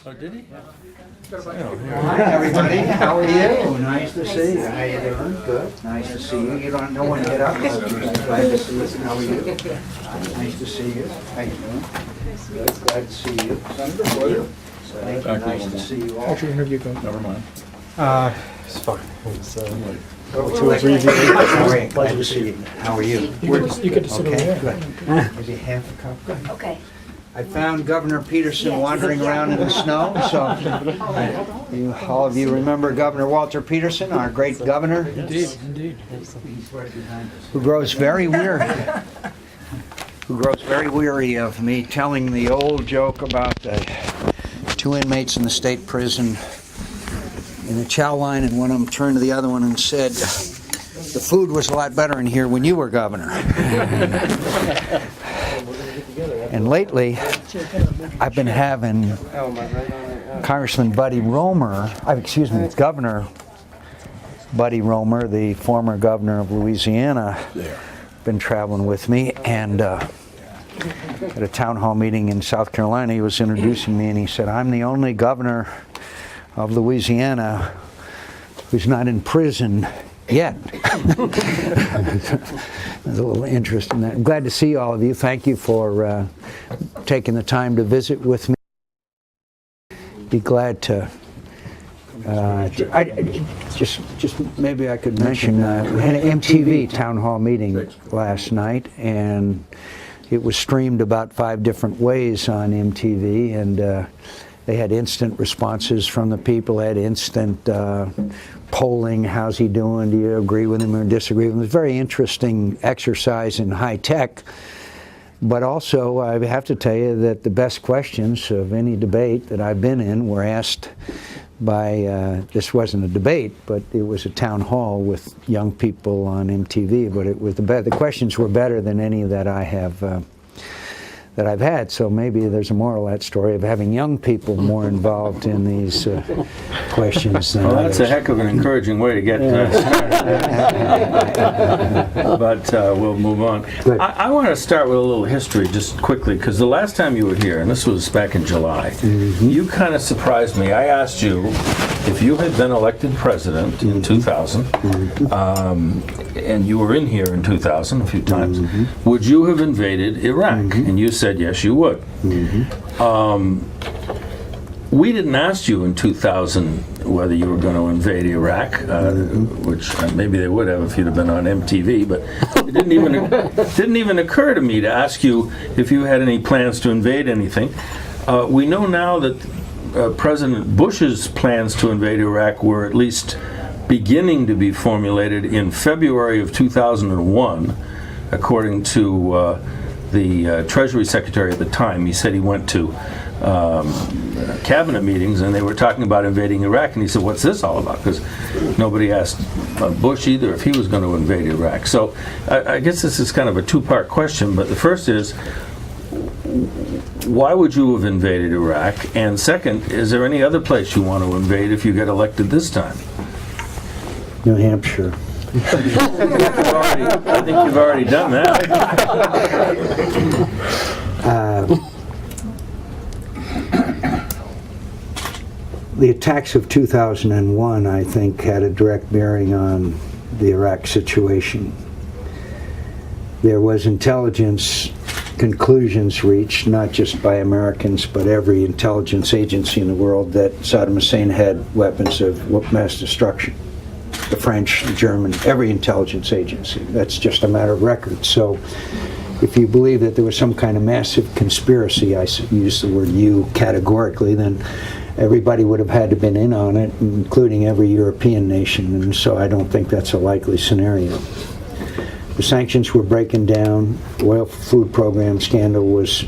Oh, did he? Hi, everybody. How are you? Nice to see you. How you doing? Good. Nice to see you. You don't know when to get up. Glad to see you. How are you? Nice to see you. How you doing? Good. Glad to see you. Thank you. Nice to see you all. How's your interview go? Never mind. It's fine. It's, Two or three Great. Glad to see you. How are you? you get to sit over Okay, there. good. Maybe half a cup. Good. Okay. I found Governor Peterson wandering around in the snow, so all of you remember Governor Walter Peterson, our great governor, Indeed. who grows very weary of me telling the old joke about the two inmates in the state prison in the chow line, and one of them turned to the other one and said, "The food was a lot better in here when you were governor." And lately, I've been having Congressman Buddy Roemer, Governor Buddy Roemer, the former governor of Louisiana, been traveling with me, and at a town hall meeting in South Carolina, he was introducing me, and he said, "I'm the only governor of Louisiana who's not in prison yet." There's a little interest in that. I'm glad to see all of you. Thank you for taking the time to visit with me. Be glad to. Just maybe I could mention we had an MTV town hall meeting last night, and it was streamed about 5 different ways on MTV, and they had instant responses from the people. Had instant polling. How's he doing? Do you agree with him or disagree with him? It was a very interesting exercise in high tech. But also, I have to tell you that the best questions of any debate that I've been in were asked by, this wasn't a debate, but it was a town hall with young people on MTV. But it was the questions were better than any that I have that I've had. So maybe there's a moral to that story of having young people more involved in these questions than Well, others. that's a heck of an encouraging way to get started. But we'll move on. Good. I want to start with a little history just quickly, because the last time you were here, and this was back in July, you kind of surprised me. I asked you if you had been elected president in 2000, and you were in here in 2000 a few times, would you have invaded Iraq? And you said yes, you would. We didn't ask you in 2000 whether you were going to invade Iraq, which maybe they would have if you'd have been on MTV, but it didn't even occur to me to ask you if you had any plans to invade anything. We know now that President Bush's plans to invade Iraq were at least beginning to be formulated in February of 2001, according to the Treasury Secretary at the time. He said he went to cabinet meetings and they were talking about invading Iraq, and he said, "What's this all about?" Because nobody asked Bush either if he was going to invade Iraq. So I guess this is kind of a two-part question, but the first is, why would you have invaded Iraq? And second, is there any other place you want to invade if you get elected this time? New Hampshire. I think you've already done that. The attacks of 2001, I think, had a direct bearing on the Iraq situation. There was intelligence conclusions reached, not just by Americans, but every intelligence agency in the world, that Saddam Hussein had weapons of mass destruction. The French, the German, every intelligence agency. That's just a matter of record. So if you believe that there was some kind of massive conspiracy, I use the word "you" categorically, then everybody would have had to been in on it, including every European nation, and so I don't think that's a likely scenario. The sanctions were breaking down. The oil food program scandal was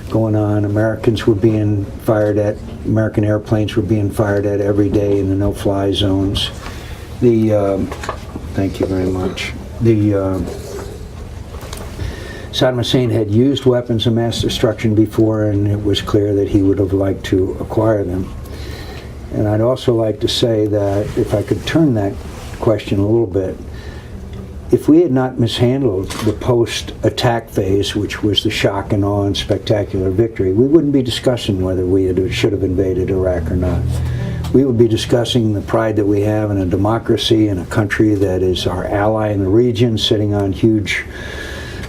going on. Americans were being fired at. American airplanes were being fired at every day in the no-fly zones. Thank you very much. Saddam Hussein had used weapons of mass destruction before, and it was clear that he would have liked to acquire them. And I'd also like to say that if I could turn that question a little bit, if we had not mishandled the post-attack phase, which was the shock and awe and spectacular victory, we wouldn't be discussing whether should have invaded Iraq or not. We would be discussing the pride that we have in a democracy and a country that is our ally in the region, sitting on huge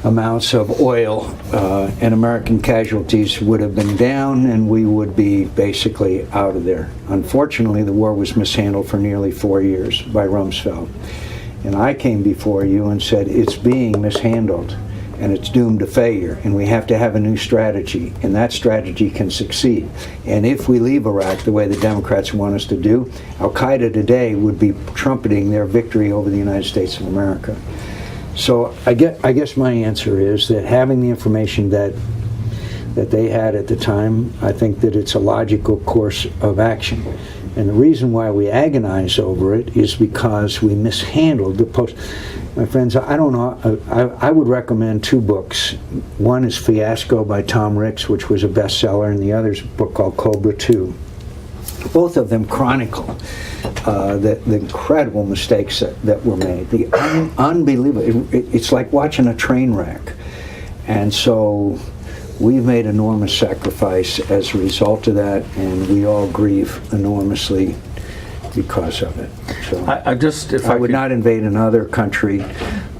amounts of oil, and American casualties would have been down, and we would be basically out of there. Unfortunately, the war was mishandled for nearly 4 years by Rumsfeld. And I came before you and said, it's being mishandled, and it's doomed to failure, and we have to have a new strategy, and that strategy can succeed. And if we leave Iraq the way the Democrats want us to do, Al-Qaeda today would be trumpeting their victory over the United States of America. So I guess my answer is that having the information that they had at the time, I think that it's a logical course of action. And the reason why we agonize over it is because we mishandled the post. My friends, I don't know, I would recommend 2 books. One is Fiasco by Tom Ricks, which was a bestseller, and the other is a book called Cobra 2. Both of them chronicle the incredible mistakes that were made. The unbelievable, it's like watching a train wreck. And so we've made enormous sacrifice as a result of that, and we all grieve enormously because of it. So I would not invade another country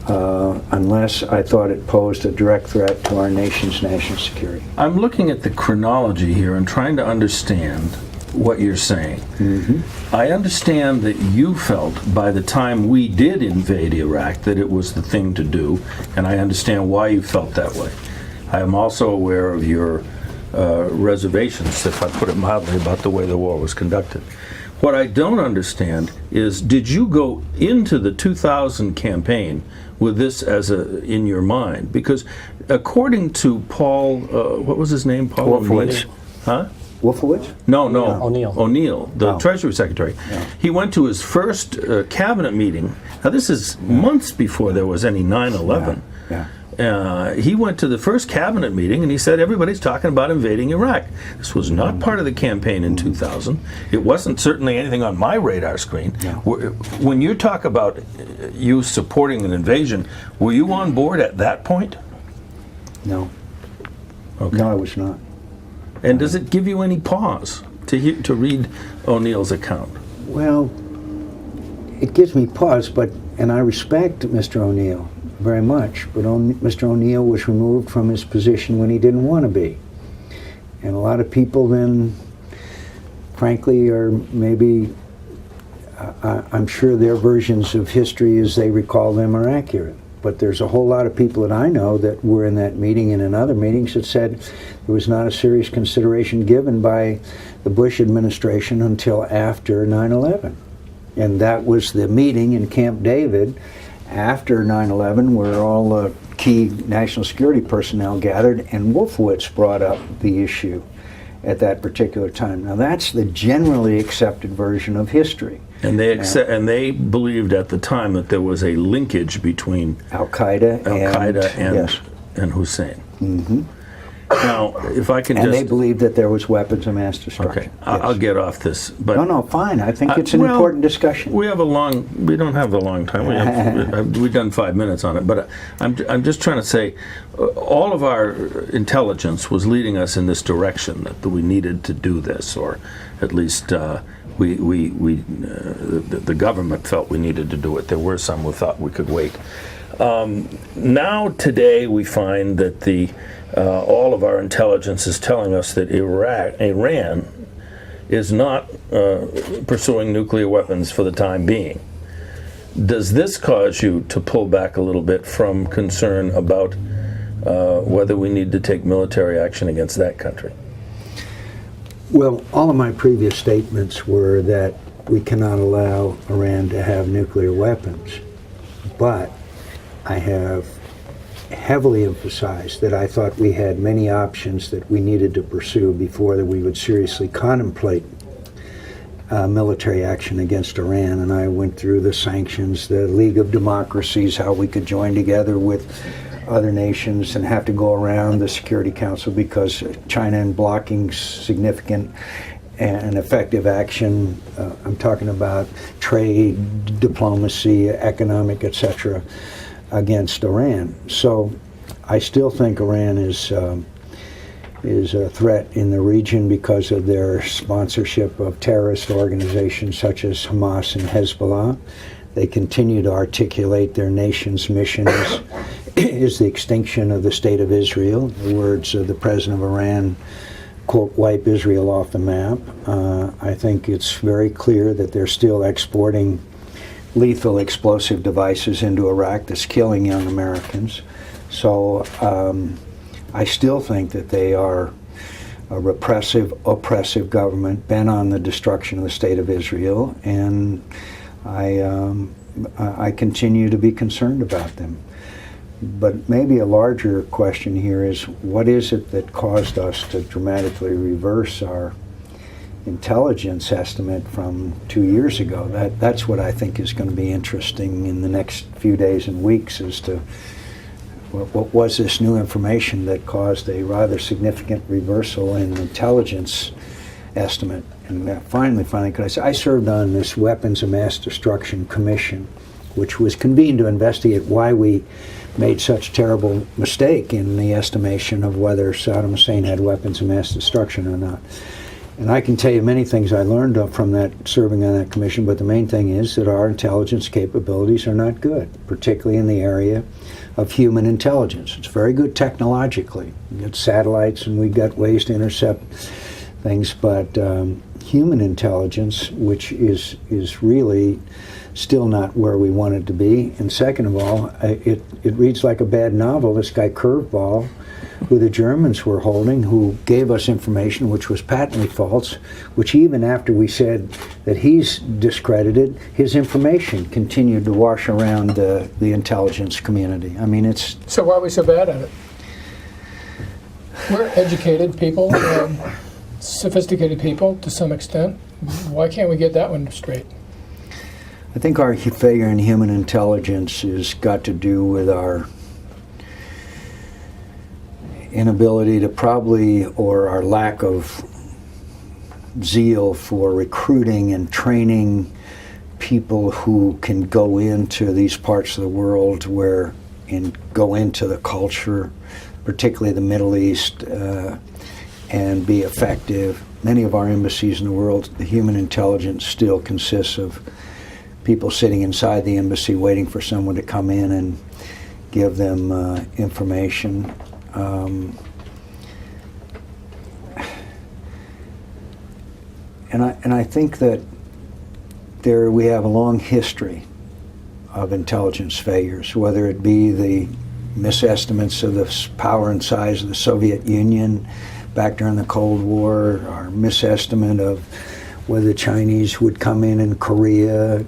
unless I thought it posed a direct threat to our nation's national security. I'm looking at the chronology here and trying to understand what you're saying. Mm-hmm. I understand that you felt by the time we did invade Iraq that it was the thing to do, and I understand why you felt that way. I am also aware of your reservations, if I put it mildly, about the way the war was conducted. What I don't understand is, did you go into the 2000 campaign with this as in your mind? Because according to Paul, what was his name? Paul Wolfowitz. Huh? Wolfowitz? No. O'Neill, the Treasury Secretary. Yeah. He went to his first cabinet meeting. Now, this is months before there was any 9/11. He went to the first cabinet meeting and he said, everybody's talking about invading Iraq. This was not part of the campaign in 2000. It wasn't certainly anything on my radar screen. No. When you talk about you supporting an invasion, were you on board at that point? No. Okay. No, I was not. And does it give you any pause to read O'Neill's account? Well, it gives me pause, and I respect Mr. O'Neill very much, but Mr. O'Neill was removed from his position when he didn't want to be. And a lot of people then, frankly, are maybe, I'm sure their versions of history as they recall them are accurate. But there's a whole lot of people that I know that were in that meeting and in other meetings that said there was not a serious consideration given by the Bush administration until after 9/11. And that was the meeting in Camp David after 9/11 where all the key national security personnel gathered, and Wolfowitz brought up the issue at that particular time. Now that's the generally accepted version of history. And they believed at the time that there was a linkage between Al-Qaeda and Hussein. Mm-hmm. Now, if I can and they believed that there was weapons of mass destruction. Okay, I'll get off this. But no, fine. I think it's an important discussion. We don't have a long time. We've done 5 minutes on it. But I'm just trying to say, all of our intelligence was leading us in this direction, that we needed to do this, or at least the government felt we needed to do it. There were some who thought we could wait. Now, today, we find that all of our intelligence is telling us that Iran is not pursuing nuclear weapons for the time being. Does this cause you to pull back a little bit from concern about whether we need to take military action against that country? Well, all of my previous statements were that we cannot allow Iran to have nuclear weapons, but I have heavily emphasized that I thought we had many options that we needed to pursue before that we would seriously contemplate military action against Iran. And I went through the sanctions, the League of Democracies, how we could join together with other nations and have to go around the Security Council because China in blocking significant and effective action. I'm talking about trade, diplomacy, economic, etc. against Iran. So I still think Iran is a threat in the region because of their sponsorship of terrorist organizations such as Hamas and Hezbollah. They continue to articulate their nation's mission is the extinction of the State of Israel. In the words of the president of Iran, quote, wipe Israel off the map. I think it's very clear that they're still exporting lethal explosive devices into Iraq that's killing young Americans. So I still think that they are a repressive, oppressive government bent on the destruction of the State of Israel, and I continue to be concerned about them. But maybe a larger question here is, what is it that caused us to dramatically reverse our intelligence estimate from 2 years ago? That's what I think is going to be interesting in the next few days and weeks, as to what was this new information that caused a rather significant reversal in intelligence estimate. And finally, could I say, I served on this Weapons of Mass Destruction Commission, which was convened to investigate why we made such terrible mistake in the estimation of whether Saddam Hussein had weapons of mass destruction or not. And I can tell you many things I learned from that, serving on that commission, but the main thing is that our intelligence capabilities are not good, particularly in the area of human intelligence. It's very good technologically. We got satellites and we got ways to intercept things, but human intelligence, which is really still not where we want it to be. And second of all, it reads like a bad novel. This guy Curveball, who the Germans were holding, who gave us information which was patently false, which even after we said that he's discredited, his information continued to wash around the intelligence community. I mean, it's... So why are we so bad at it? We're educated people, sophisticated people to some extent. Why can't we get that one straight? I think our failure in human intelligence has got to do with our inability to or our lack of zeal for recruiting and training people who can go into these parts of the world and go into the culture, particularly the Middle East, and be effective. Many of our embassies in the world, the human intelligence still consists of people sitting inside the embassy waiting for someone to come in and give them information. And I think that we have a long history of intelligence failures, whether it be the misestimates of the power and size of the Soviet Union back during the Cold War, our misestimate of whether the Chinese would come in Korea.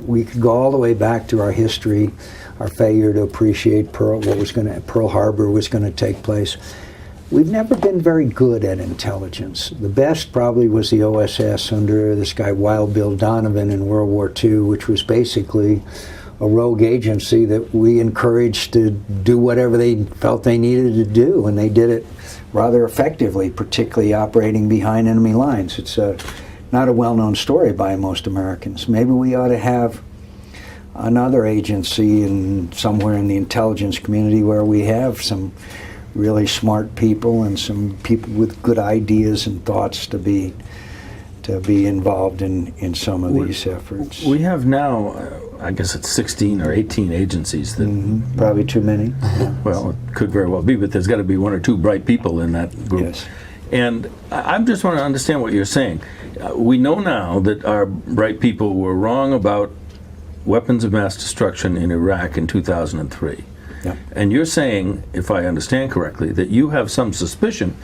We could go all the way back to our history, our failure to appreciate Pearl Harbor was going to take place. We've never been very good at intelligence. The best probably was the OSS under this guy Wild Bill Donovan in World War II, which was basically a rogue agency that we encouraged to do whatever they felt they needed to do, and they did it rather effectively, particularly operating behind enemy lines. It's not a well-known story by most Americans. Maybe we ought to have another agency somewhere in the intelligence community where we have some really smart people and some people with good ideas and thoughts to be involved in some of these efforts. We have now, I guess it's 16 or 18 agencies that... Probably too many. Well, it could very well be, but there's got to be one or two bright people in that group. Yes. And I just want to understand what you're saying. We know now that our bright people were wrong about weapons of mass destruction in Iraq in 2003. Yeah. And you're saying, if I understand correctly, that you have some suspicion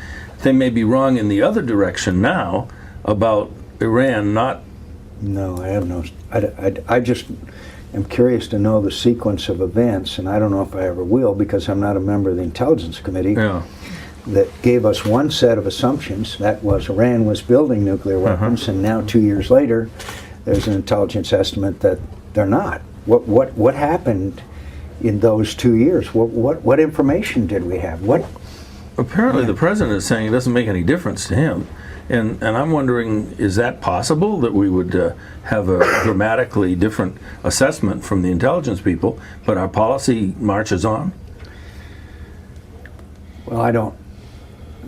they may be wrong in the other direction now about Iran not... No, I have no... I just am curious to know the sequence of events, and I don't know if I ever will, because I'm not a member of the Intelligence Committee, that gave us one set of assumptions. That was Iran was building nuclear weapons, and now 2 years later, there's an intelligence estimate that they're not. What happened in those 2 years? What information did we have? apparently the president is saying it doesn't make any difference to him. And I'm wondering, is that possible, that we would have a dramatically different assessment from the intelligence people, but our policy marches on? Well,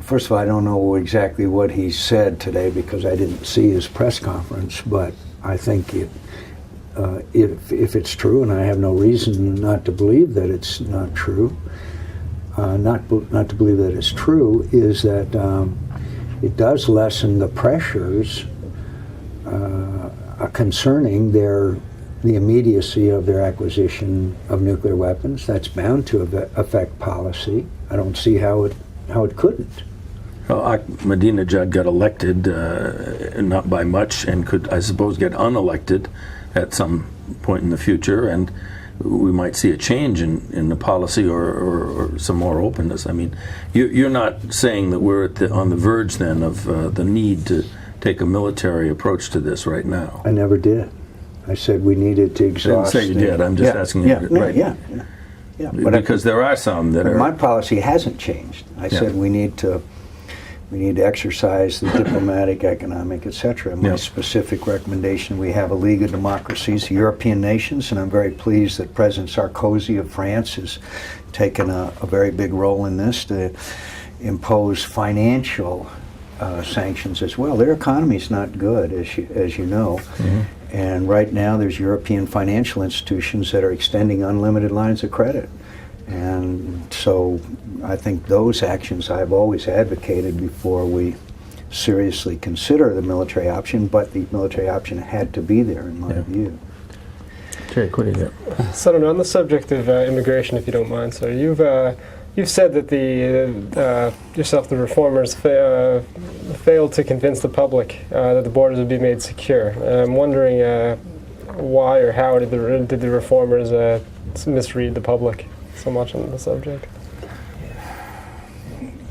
first of all, I don't know exactly what he said today because I didn't see his press conference, but I think if it's true, and I have no reason not to believe that it's not true, not to believe that it's true, is that it does lessen the pressures concerning the immediacy of their acquisition of nuclear weapons. That's bound to affect policy. I don't see how it couldn't. Well, Ahmadinejad got elected, not by much, and could, I suppose, get unelected at some point in the future, and we might see a change in the policy or some more openness. I mean, you're not saying that we're on the verge then of the need to take a military approach to this right now. I never did. I said we needed to exhaust. I didn't say you did. I'm just asking you. Right. Yeah. But because there are some that are. My policy hasn't changed. I said we need to exercise the diplomatic, economic, etc. My specific recommendation: we have a League of Democracies, European nations, and I'm very pleased that President Sarkozy of France has taken a very big role in this to impose financial sanctions as well. Their economy is not good, as you know. Mm-hmm. And right now there's European financial institutions that are extending unlimited lines of credit. And so I think those actions I've always advocated before we seriously consider the military option, but the military option had to be there in my view. Terry, what do you got? Senator, on the subject of immigration, if you don't mind, so you've said that the reformers failed to convince the public that the borders would be made secure. I'm wondering why or how did the reformers misread the public so much on the subject?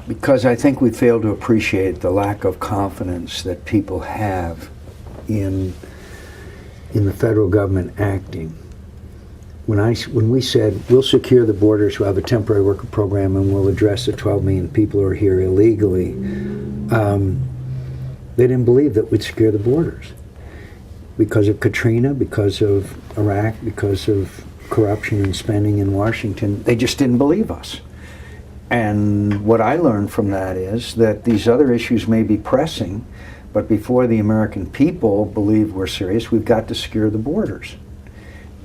Because I think we fail to appreciate the lack of confidence that people have in the federal government acting. When we said we'll secure the borders, we'll have a temporary worker program, and we'll address the 12 million people who are here illegally, they didn't believe that we'd secure the borders because of Katrina, because of Iraq, because of corruption and spending in Washington. They just didn't believe us. And what I learned from that is that these other issues may be pressing, but before the American people believe we're serious, we've got to secure the borders.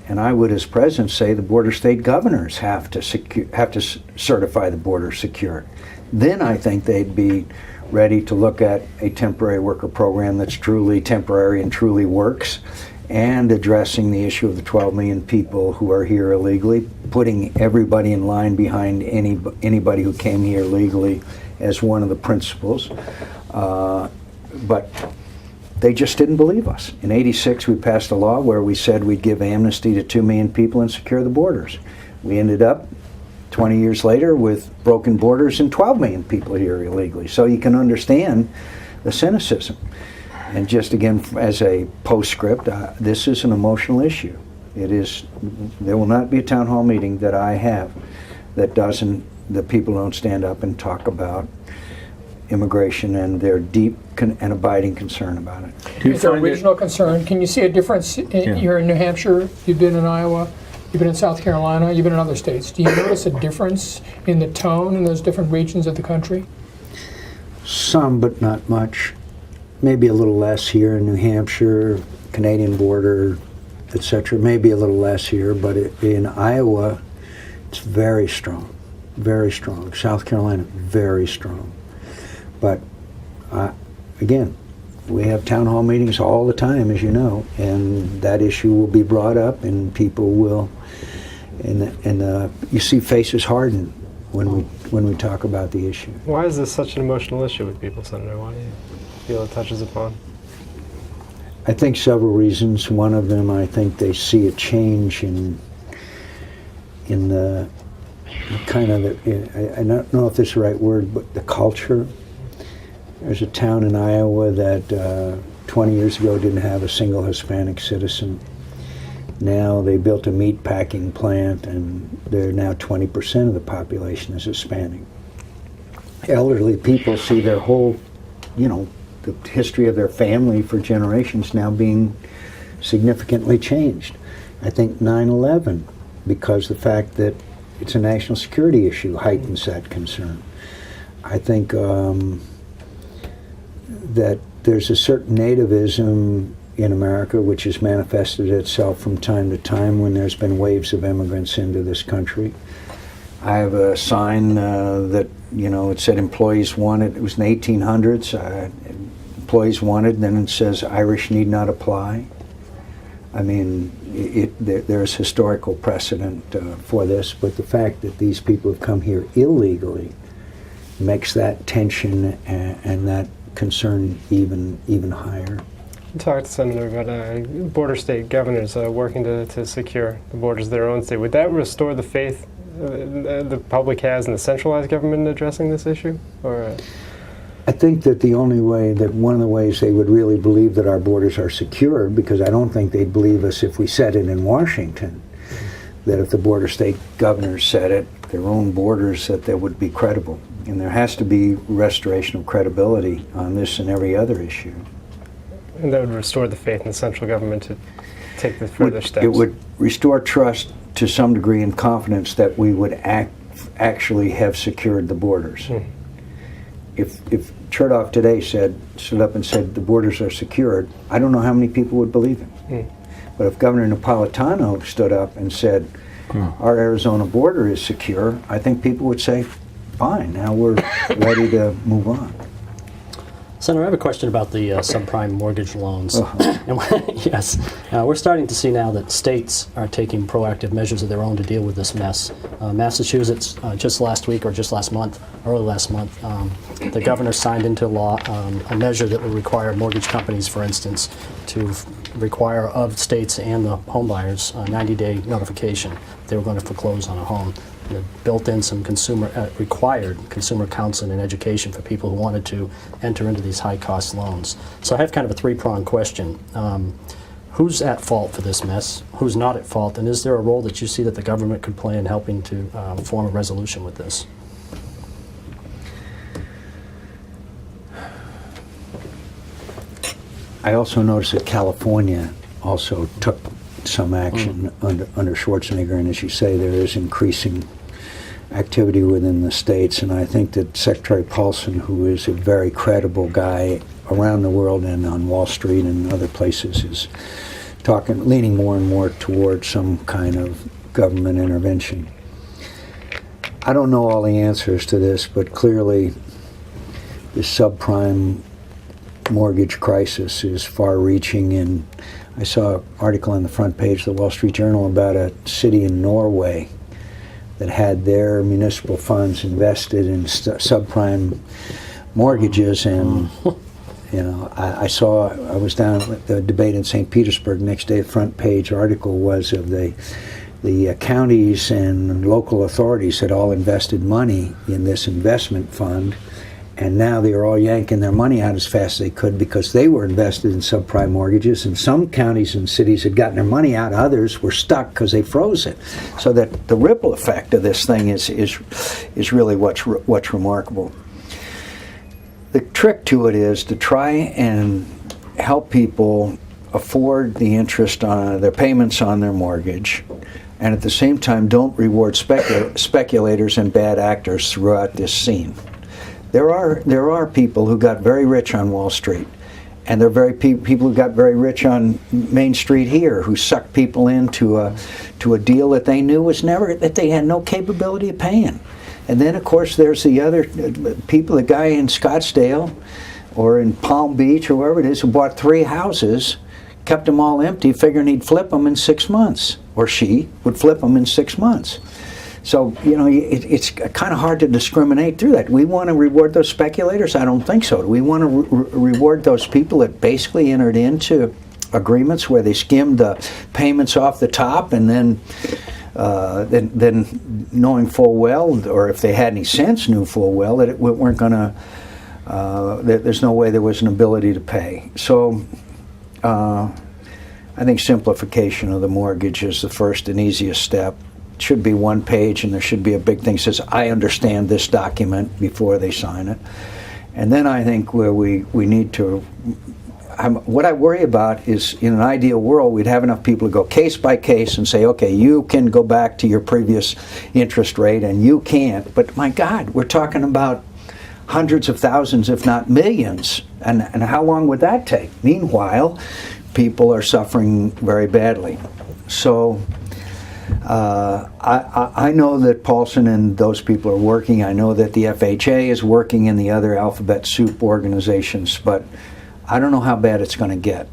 And I would, as president, say the border state governors have to certify the border secure. Then I think they'd be ready to look at a temporary worker program that's truly temporary and truly works, and addressing the issue of the 12 million people who are here illegally, putting everybody in line behind anybody who came here legally as one of the principles. But they just didn't believe us. In '86, we passed a law where we said we'd give amnesty to 2 million people and secure the borders. We ended up 20 years later with broken borders and 12 million people here illegally. So you can understand the cynicism. And just again, as a postscript, this is an emotional issue. It is. There will not be a town hall meeting that I have that people don't stand up and talk about immigration and their deep and abiding concern about it. Is there a regional concern? Can you see a difference? You're in New Hampshire, you've been in Iowa, you've been in South Carolina, you've been in other states. Do you notice a difference in the tone in those different regions of the country? Some, but not much. Maybe a little less here in New Hampshire, Canadian border, etc. Maybe a little less here, but in Iowa, it's very strong, very strong. South Carolina, very strong. But again, we have town hall meetings all the time, as you know, and that issue will be brought up, and people will, and you see faces harden when we talk about the issue. Why is this such an emotional issue with people, Senator? Why do you feel it touches upon? I think several reasons. One of them, I think they see a change in the kind of I don't know if this is the right word, but the culture. There's a town in Iowa that 20 years ago didn't have a single Hispanic citizen. Now they built a meat packing plant, and they're now 20% of the population is Hispanic. elderly people see their whole, the history of their family for generations now being significantly changed. I think 9/11, because the fact that it's a national security issue, heightens that concern. I think that there's a certain nativism in America which has manifested itself from time to time when there's been waves of immigrants into this country. I have a sign that, it said employees wanted, it was in the 1800s, employees wanted, then it says Irish need not apply. I mean, there's historical precedent for this, but the fact that these people have come here illegally makes that tension and that concern even higher. You talked, Senator, about border state governors working to secure the borders of their own state. Would that restore the faith the public has in the centralized government in addressing this issue? Or I think that one of the ways they would really believe that our borders are secure, because I don't think they'd believe us if we said it in Washington, that if the border state governors said it, their own borders, that they would be credible. And there has to be restoration of credibility on this and every other issue. And that would restore the faith in the central government to take the further steps. It would restore trust to some degree and confidence that we would actually have secured the borders. If Chertoff today stood up and said the borders are secured, I don't know how many people would believe him. But if Governor Napolitano stood up and said our Arizona border is secure, I think people would say, fine, now we're ready to move on. Senator, I have a question about the subprime mortgage loans. Yes, we're starting to see now that states are taking proactive measures of their own to deal with this mess. Massachusetts, just last week or just last month, early last month, the governor signed into law a measure that would require mortgage companies, for instance, to require of states and the home buyers a 90-day notification if they were going to foreclose on a home. It built in some required consumer counseling and education for people who wanted to enter into these high-cost loans. So I have kind of a three-pronged question. Who's at fault for this mess? Who's not at fault? And is there a role that you see that the government could play in helping to form a resolution with this? I also noticed that California also took some action under Schwarzenegger, and as you say, there is increasing activity within the states, and I think that Secretary Paulson, who is a very credible guy around the world and on Wall Street and other places, is leaning more and more towards some kind of government intervention. I don't know all the answers to this, but clearly the subprime mortgage crisis is far-reaching, and I saw an article on the front page of the Wall Street Journal about a city in Norway that had their municipal funds invested in subprime mortgages, and I was down at the debate in St. Petersburg. Next day, the front page article was of the counties and local authorities had all invested money in this investment fund, and now they are all yanking their money out as fast as they could because they were invested in subprime mortgages, and some counties and cities had gotten their money out, others were stuck because they froze it. So that the ripple effect of this thing is really what's remarkable. The trick to it is to try and help people afford the interest on their payments on their mortgage, and at the same time don't reward speculators and bad actors throughout this scene. There are people who got very rich on Wall Street, and there are people who got very rich on Main Street here, who sucked people into a deal that they knew that they had no capability of paying. And then, of course, there's the other people, the guy in Scottsdale or in Palm Beach or wherever it is, who bought 3 houses, kept them all empty, figuring he'd flip them in 6 months, or she would flip them in 6 months. So, it's kind of hard to discriminate through that. We want to reward those speculators? I don't think so. Do we want to reward those people that basically entered into agreements where they skimmed the payments off the top, and then knowing full well, or if they had any sense, knew full well that it weren't going to, there's no way there was an ability to pay. So I think simplification of the mortgage is the first and easiest step. should be one page, and there should be a big thing that says, I understand this document, before they sign it. And then I think where we need to, what I worry about is, in an ideal world, we'd have enough people to go case by case and say, okay, you can go back to your previous interest rate and you can't. But my God, we're talking about hundreds of thousands, if not millions. And how long would that take? Meanwhile, people are suffering very badly. So I know that Paulson and those people are working. I know that the FHA is working and the other alphabet soup organizations, but I don't know how bad it's going to get.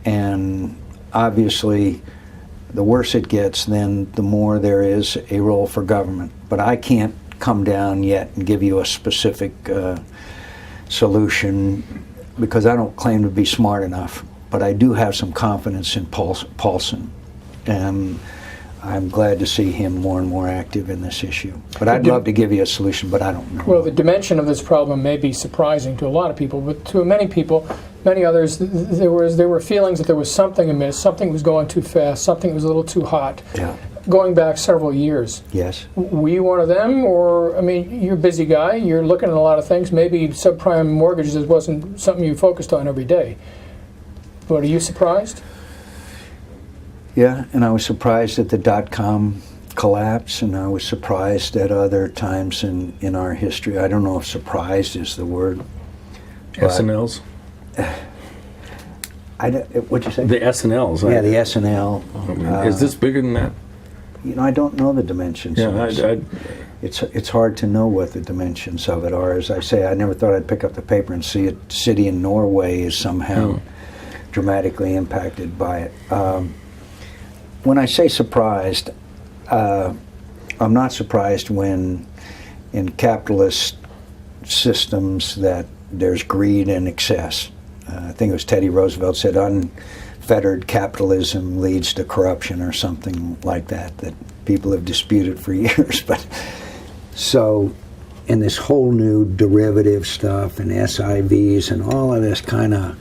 And obviously, the worse it gets, then the more there is a role for government. But I can't come down yet and give you a specific solution, because I don't claim to be smart enough. But I do have some confidence in Paulson. And I'm glad to see him more and more active in this issue. But I'd love to give you a solution, but I don't know. Well, the dimension of this problem may be surprising to a lot of people, but to many people, many others, there were feelings that there was something amiss, something was going too fast, something was a little too hot. Yeah. Going back several years. Yes. Were you one of them? Or, I mean, you're a busy guy, you're looking at a lot of things. Maybe subprime mortgages wasn't something you focused on every day. But are you surprised? Yeah, and I was surprised at the dot-com collapse, and I was surprised at other times in our history. I don't know if surprised is the word. SNLs? What'd you say? The SNLs. Yeah, the SNL. Is this bigger than that? You know, I don't know the dimensions. Yeah, It's hard to know what the dimensions of it are. As I say, I never thought I'd pick up the paper and see a city in Norway is somehow dramatically impacted by it. When I say surprised, I'm not surprised when in capitalist systems that there's greed and excess. I think it was Teddy Roosevelt said unfettered capitalism leads to corruption or something like that people have disputed for years. But so in this whole new derivative stuff and SIVs and all of this kind of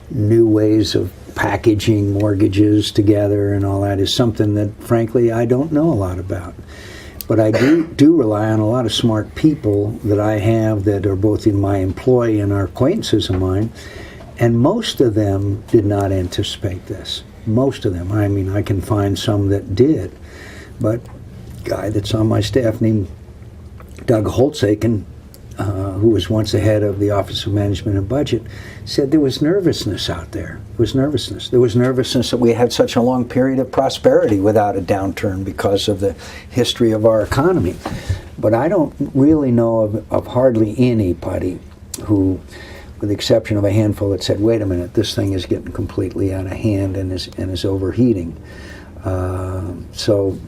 new ways of packaging mortgages together and all that is something that, frankly, I don't know a lot about. But I do rely on a lot of smart people that I have that are both in my employ and are acquaintances of mine, and most of them did not anticipate this. Most of them. I mean, I can find some that did, but a guy that's on my staff named Doug Holtzaken, who was once the head of the Office of Management and Budget, said there was nervousness out there. There was nervousness. There was nervousness that we had such a long period of prosperity without a downturn because of the history of our economy. But I don't really know of hardly anybody who, with the exception of a handful, that said, wait a minute, this thing is getting completely out of hand and is overheating. So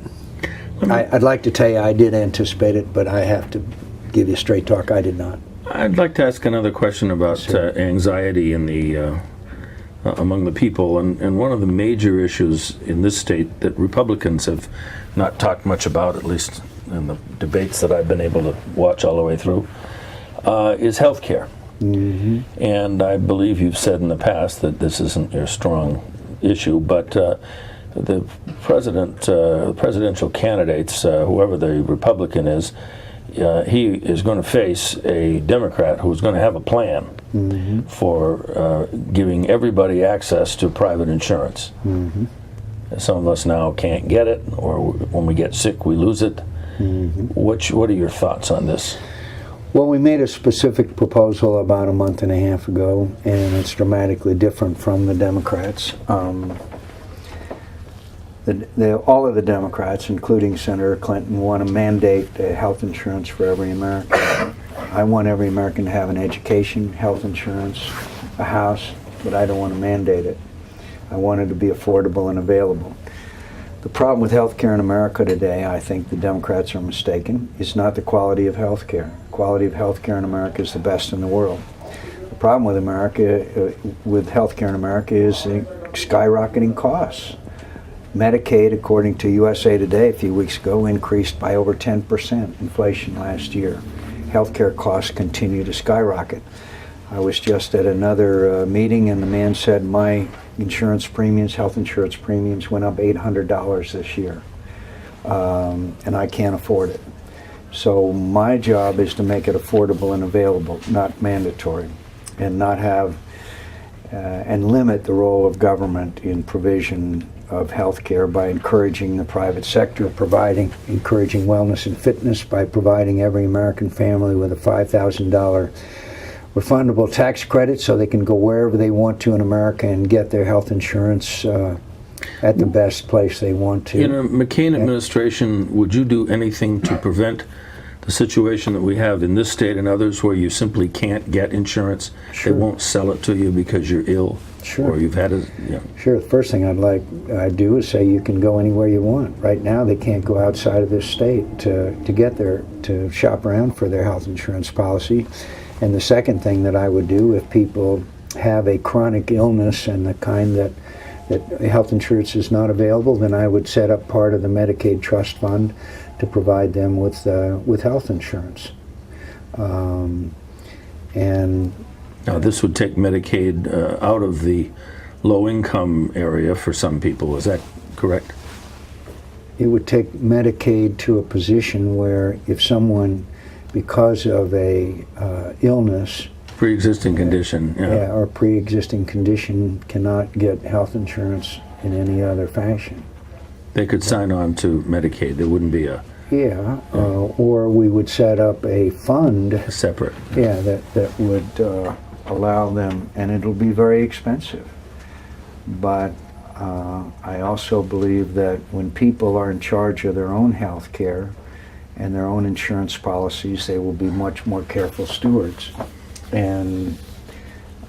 I'd like to tell you I did anticipate it, but I have to give you straight talk, I did not. I'd like to ask another question about anxiety in the among the people, and one of the major issues in this state that Republicans have not talked much about, at least in the debates that I've been able to watch all the way through, is health care. Mm-hmm. And I believe you've said in the past that this isn't your strong issue, but the presidential candidates, whoever the Republican is, he is going to face a Democrat who's going to have a plan for giving everybody access to private insurance. Mm-hmm. Some of us now can't get it, or when we get sick, we lose it. Mm-hmm. What are your thoughts on this? Well, we made a specific proposal about a month and a half ago, and it's dramatically different from the Democrats. All of the Democrats, including Senator Clinton, want to mandate health insurance for every American. I want every American to have an education, health insurance, a house, but I don't want to mandate it. I want it to be affordable and available. The problem with health care in America today, I think the Democrats are mistaken, is not the quality of health care. The quality of health care in America is the best in the world. The problem with America, with health care in America, is skyrocketing costs. Medicaid, according to USA Today a few weeks ago, increased by over 10% inflation last year. Healthcare costs continue to skyrocket. I was just at another meeting, and the man said my insurance premiums, health insurance premiums, went up $800 this year. and I can't afford it. So my job is to make it affordable and available, not mandatory, and not have and limit the role of government in provision of health care by encouraging the private sector, encouraging wellness and fitness by providing every American family with a $5,000 refundable tax credit so they can go wherever they want to in America and get their health insurance at the best place they want to. In a McCain administration, would you do anything to prevent the situation that we have in this state and others where you simply can't get insurance? Sure. They won't sell it to you because you're ill? Sure. Or you've had a... Sure, the first thing I'd do is say you can go anywhere you want. Right now they can't go outside of this state to get there, to shop around for their health insurance policy. And the second thing that I would do, if people have a chronic illness and the kind that health insurance is not available, then I would set up part of the Medicaid trust fund to provide them with health insurance. And Now, this would take Medicaid out of the low-income area for some people. Is that correct? it would take Medicaid to a position where if someone, because of a illness, Pre-existing condition, yeah. or pre-existing condition, cannot get health insurance in any other fashion. They could sign on to Medicaid. There wouldn't be a Or we would set up a fund, separate. that would allow them, and it'll be very expensive. But I also believe that when people are in charge of their own health care and their own insurance policies, they will be much more careful stewards. And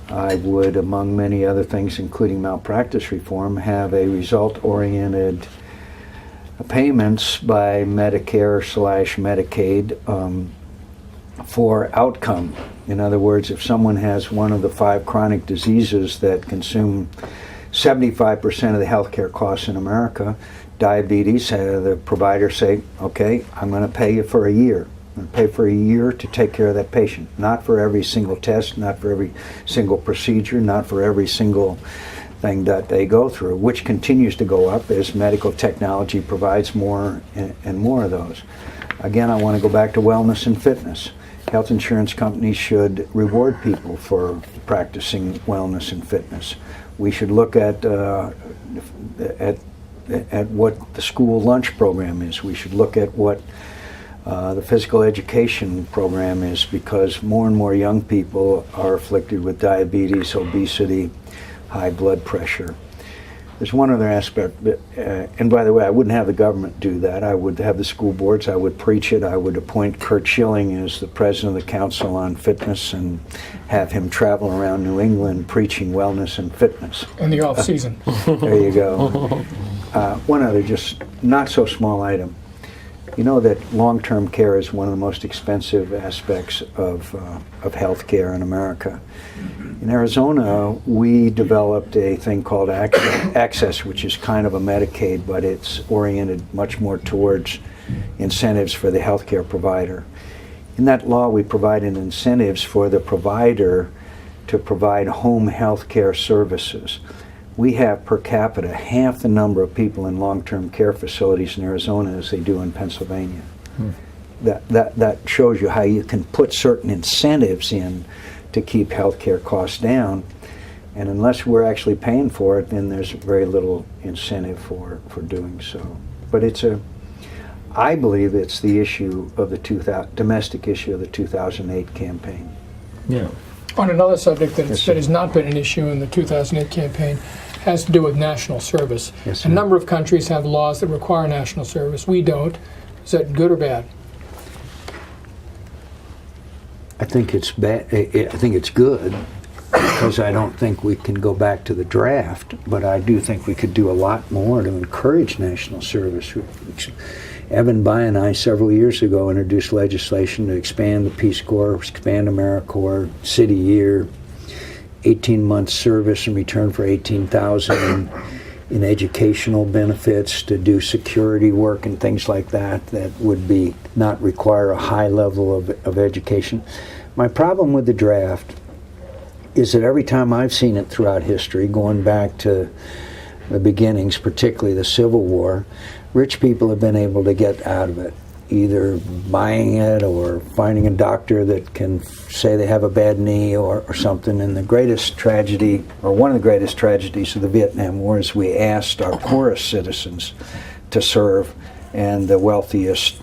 I would, among many other things, including malpractice reform, have a result-oriented payments by Medicare/Medicaid for outcome. In other words, if someone has one of the 5 chronic diseases that consume 75% of the healthcare costs in America, diabetes, the providers say, okay, I'm going to pay you for a year. I'm going to pay for a year to take care of that patient. Not for every single test, not for every single procedure, not for every single thing that they go through, which continues to go up as medical technology provides more and more of those. Again, I want to go back to wellness and fitness. Health insurance companies should reward people for practicing wellness and fitness. We should look at what the school lunch program is. We should look at what the physical education program is, because more and more young people are afflicted with diabetes, obesity, high blood pressure. There's one other aspect, and by the way, I wouldn't have the government do that. I would have the school boards, I would preach it, I would appoint Kurt Schilling as the president of the Council on Fitness and have him travel around New England preaching wellness and fitness. In the off season. There you go. One other just not so small item. You know that long-term care is one of the most expensive aspects of health care in America. In Arizona, we developed a thing called Access, which is kind of a Medicaid, but it's oriented much more towards incentives for the healthcare provider. In that law, we provided incentives for the provider to provide home health care services. We have per capita half the number of people in long-term care facilities in Arizona as they do in Pennsylvania. That shows you how you can put certain incentives in to keep healthcare costs down, and unless we're actually paying for it, then there's very little incentive for doing so. But I believe it's the issue of the domestic issue of the 2008 campaign. Yeah. On another subject that Yes, sir. has not been an issue in the 2008 campaign has to do with national service. Yes, A sir. number of countries have laws that require national service. We don't. Is that good or bad? I think it's bad. I think it's good, because I don't think we can go back to the draft, but I do think we could do a lot more to encourage national service. Evan Bayh and I, several years ago, introduced legislation to expand the Peace Corps, expand AmeriCorps, City Year, 18-month service in return for $18,000 in educational benefits, to do security work and things like that would be not require a high level of education. My problem with the draft is that every time I've seen it throughout history, going back to the beginnings, particularly the Civil War, rich people have been able to get out of it, either buying it or finding a doctor that can say they have a bad knee or something. And the greatest tragedy, or one of the greatest tragedies of the Vietnam War, is we asked our poorest citizens to serve, and the wealthiest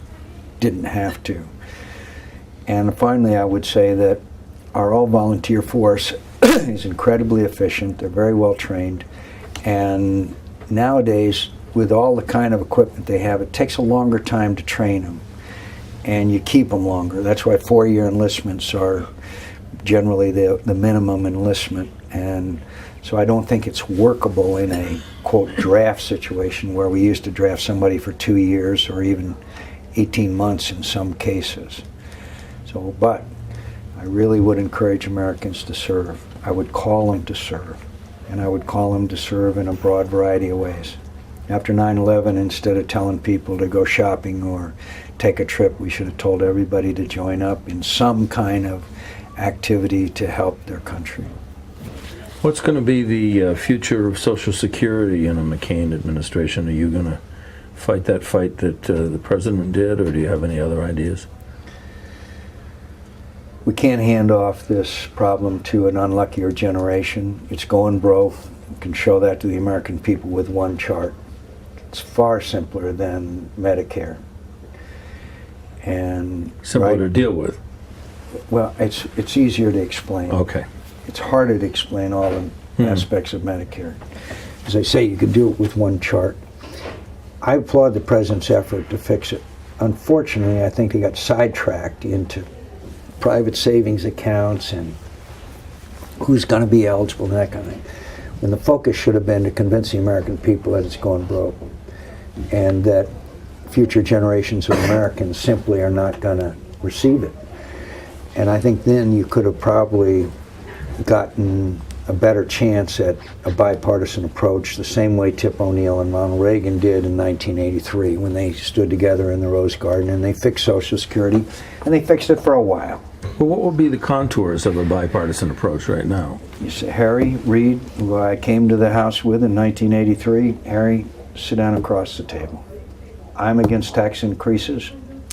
didn't have to. And finally, I would say that our all-volunteer force is incredibly efficient. They're very well trained. And nowadays, with all the kind of equipment they have, it takes a longer time to train them. And you keep them longer. That's why 4-year enlistments are generally the minimum enlistment. And so I don't think it's workable in a, quote, draft situation where we used to draft somebody for 2 years or even 18 months in some cases. So, but I really would encourage Americans to serve. I would call them to serve. And I would call them to serve in a broad variety of ways. After 9/11, instead of telling people to go shopping or take a trip, we should have told everybody to join up in some kind of activity to help their country. What's going to be the future of Social Security in a McCain administration? Are you going to fight that fight that the president did, or do you have any other ideas? We can't hand off this problem to an unluckier generation. It's going broke. We can show that to the American people with one chart. It's far simpler than Medicare. And Simpler to deal with. Well, it's easier to explain. Okay. It's harder to explain all the aspects of Medicare. As I say, you could do it with one chart. I applaud the president's effort to fix it. Unfortunately, I think he got sidetracked into private savings accounts and who's going to be eligible and that kind of thing, when the focus should have been to convince the American people that it's going broke and that future generations of Americans simply are not going to receive it. And I think then you could have probably gotten a better chance at a bipartisan approach, the same way Tip O'Neill and Ronald Reagan did in 1983 when they stood together in the Rose Garden and they fixed Social Security, and they fixed it for a while. Well, what will be the contours of a bipartisan approach right now? You say, Harry Reid, who I came to the House with in 1983, Harry, sit down across the table. I'm against tax increases.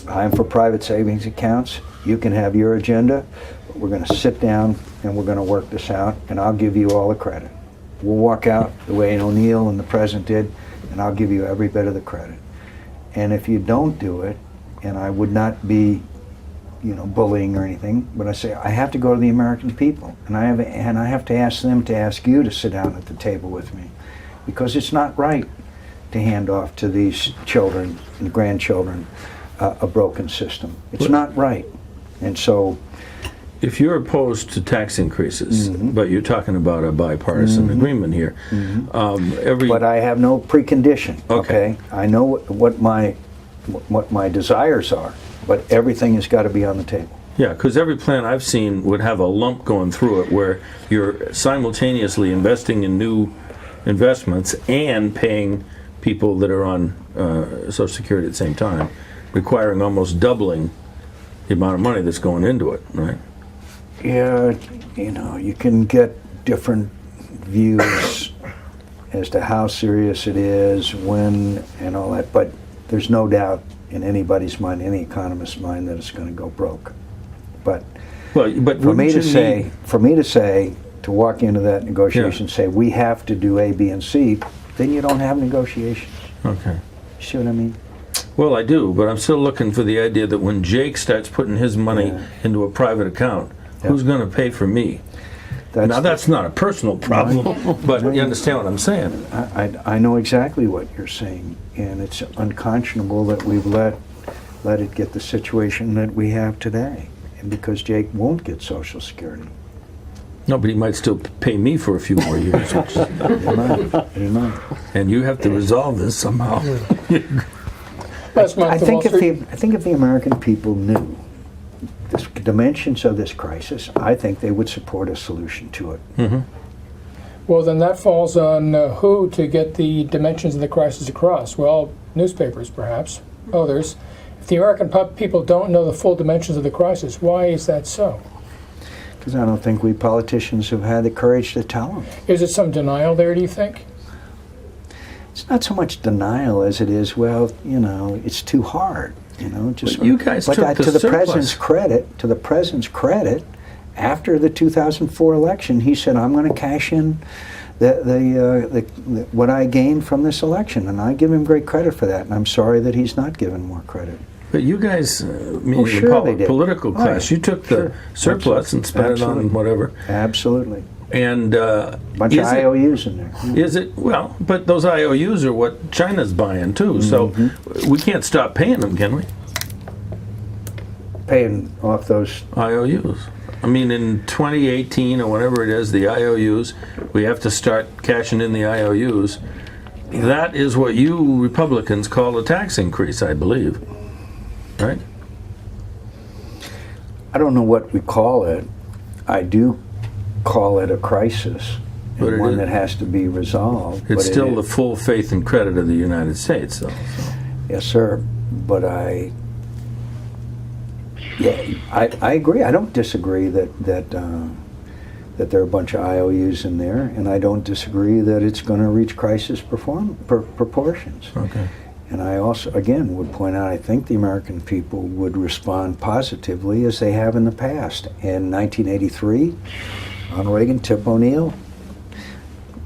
I'm for private savings accounts. You can have your agenda, but we're going to sit down and we're going to work this out, and I'll give you all the credit. We'll walk out the way O'Neill and the President did, and I'll give you every bit of the credit. And if you don't do it, and I would not be, bullying or anything, but I say I have to go to the American people, and I have to ask them to ask you to sit down at the table with me, because it's not right to hand off to these children and grandchildren a broken system. It's not right. And so, if you're opposed to tax increases, but you're talking about a bipartisan agreement here, but I have no precondition. Okay, I know what my desires are, but everything has got to be on the table. Yeah, because every plan I've seen would have a lump going through it where you're simultaneously investing in new investments and paying people that are on Social Security at the same time, requiring almost doubling the amount of money that's going into it, right? Yeah, you can get different views as to how serious it is, when, and all that, but there's no doubt in anybody's mind, any economist's mind, that it's going to go broke. But for me to say, to walk into that negotiation, say we have to do A, B, and C, then you don't have negotiations. Okay. You see what I mean? Well, I do, but I'm still looking for the idea that when Jake starts putting his money into a private account, who's going to pay for me? Now, that's not a personal problem, but you understand what I'm saying. I know exactly what you're saying, and it's unconscionable that we've let it get the situation that we have today, and because Jake won't get Social Security. No, but he might still pay me for a few more years. He might. And you have to resolve this somehow. I think if the American people knew the dimensions of this crisis, I think they would support a solution to it. Well, then that falls on who to get the dimensions of the crisis across. Well, newspapers, perhaps, others. If the American people don't know the full dimensions of the crisis, why is that so? Because I don't think we politicians have had the courage to tell them. Is it some denial there, do you think? It's it's not so much denial as it is, well, it's too hard. Just But you guys took the to the surplus. president's credit, after the 2004 election, he said, "I'm going to cash in what I gained from this election," and I give him great credit for that. And I'm sorry that he's not given more credit. But you guys, meaning sure they the did. political class, Right. you took the Sure. surplus and spent Absolutely. it on whatever. Absolutely, And bunch of is it- IOUs in there. Is it, well, but those IOUs are what China's buying too, so we can't stop paying them, can we? Paying off those. IOUs. I mean, in 2018 or whatever it is, the IOUs, we have to start cashing in the IOUs. That is what you Republicans call a tax increase, I believe. Right? I don't know what we call it. I do call it a crisis, But and it one is- that has to be resolved. It's but still the full faith and credit of the United States, though. So. Yes, sir. But I agree. I don't disagree that there are a bunch of IOUs in there, and I don't disagree that it's going to reach crisis proportions. Okay. And I also, again, would point out, I think the American people would respond positively as they have in the past. In 1983, Ronald Reagan, Tip O'Neill,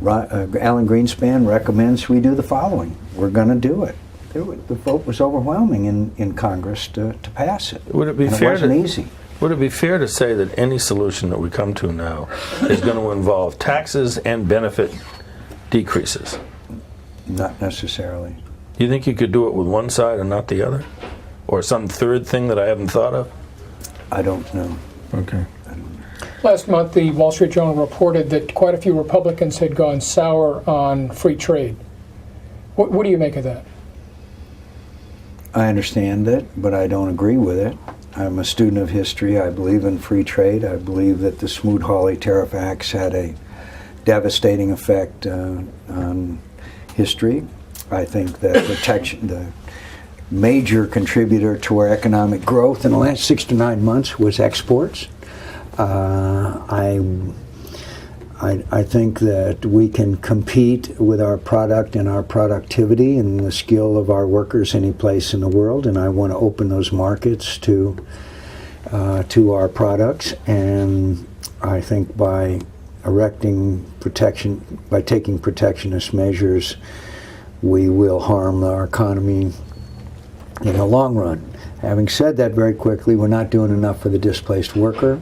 Alan Greenspan recommends we do the following. We're going to do it. The vote was overwhelming in Congress to pass it. Would it be And fair it wasn't to- easy. Would it be fair to say that any solution that we come to now is going to involve taxes and benefit decreases? Not necessarily. Do you think you could do it with one side and not the other? Or some third thing that I haven't thought of? I don't know. Okay. Last month, the Wall Street Journal reported that quite a few Republicans had gone sour on free trade. What do you make of that? I understand it, but I don't agree with it. I'm a student of history. I believe in free trade. I believe that the Smoot-Hawley Tariff Acts had a devastating effect on history. I think that the major contributor to our economic growth in the last 6 to 9 months was exports. I think that we can compete with our product and our productivity and the skill of our workers any place in the world, and I want to open those markets to our products. And I think by taking protectionist measures, we will harm our economy in the long run. Having said that, very quickly, we're not doing enough for the displaced worker.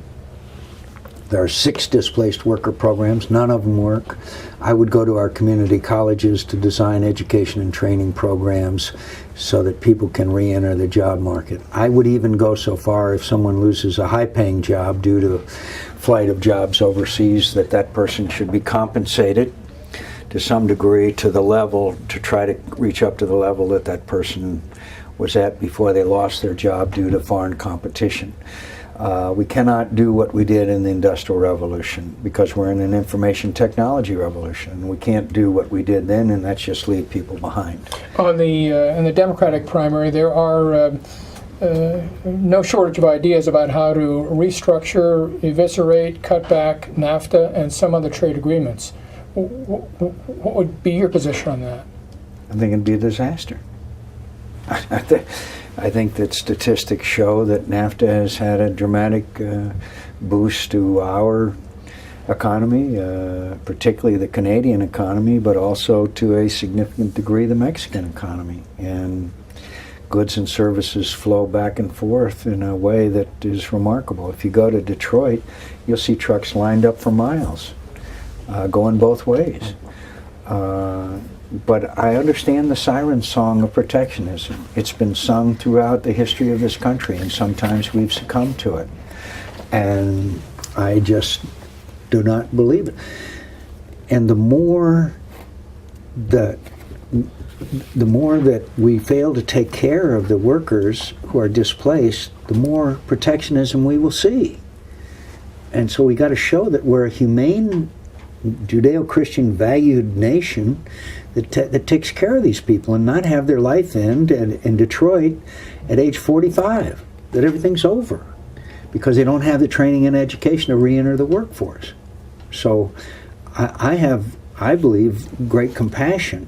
There are 6 displaced worker programs. None of them work. I would go to our community colleges to design education and training programs so that people can re-enter the job market. I would even go so far, if someone loses a high-paying job due to flight of jobs overseas, that person should be compensated to some degree to try to reach up to the level that person was at before they lost their job due to foreign competition. We cannot do what we did in the Industrial Revolution because we're in an information technology revolution. We can't do what we did then, and that's just leave people behind. In the Democratic primary, there are no shortage of ideas about how to restructure, eviscerate, cut back NAFTA and some other trade agreements. What would be your position on that? I think it'd be a disaster. I think that statistics show that NAFTA has had a dramatic boost to our economy, particularly the Canadian economy, but also to a significant degree the Mexican economy. And goods and services flow back and forth in a way that is remarkable. If you go to Detroit, you'll see trucks lined up for miles, going both ways. But I understand the siren song of protectionism. It's been sung throughout the history of this country, and sometimes we've succumbed to it. And I just do not believe it. And the more that we fail to take care of the workers who are displaced, the more protectionism we will see. And so we got to show that we're a humane, Judeo-Christian valued nation that takes care of these people and not have their life end in Detroit at age 45, that everything's over because they don't have the training and education to re-enter the workforce. So I believe, great compassion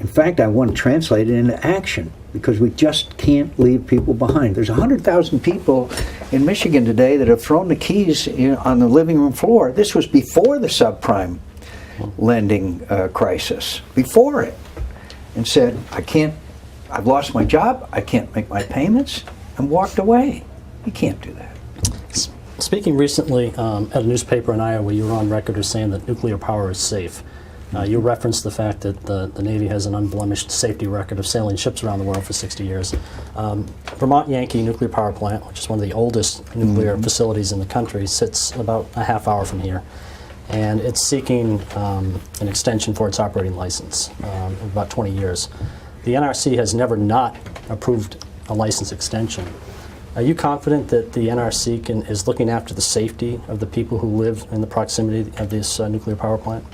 In fact, I want to translate it into action because we just can't leave people behind. There's 100,000 people in Michigan today that have thrown the keys on the living room floor. This was before the subprime lending crisis, before it, and said, I've lost my job, I can't make my payments, and walked away. You can't do that. Speaking recently at a newspaper in Iowa, you were on record as saying that nuclear power is safe. You referenced the fact that the Navy has an unblemished safety record of sailing ships around the world for 60 years. Vermont Yankee Nuclear Power Plant, which is one of the oldest nuclear facilities in the country, sits about a half hour from here. And it's seeking an extension for its operating license of about 20 years. The NRC has never not approved a license extension. Are you confident that the NRC is looking after the safety of the people who live in the proximity of this nuclear power plant?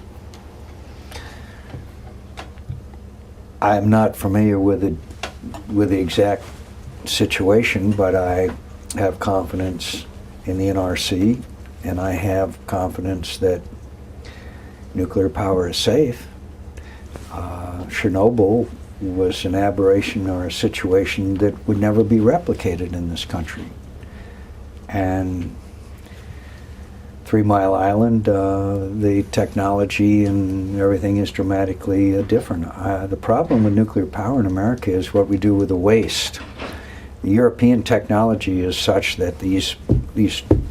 I'm not familiar with the exact situation, but I have confidence in the NRC, and I have confidence that nuclear power is safe. Chernobyl was an aberration or a situation that would never be replicated in this country. And 3 Mile Island, the technology and everything is dramatically different. The problem with nuclear power in America is what we do with the waste. The European technology is such that these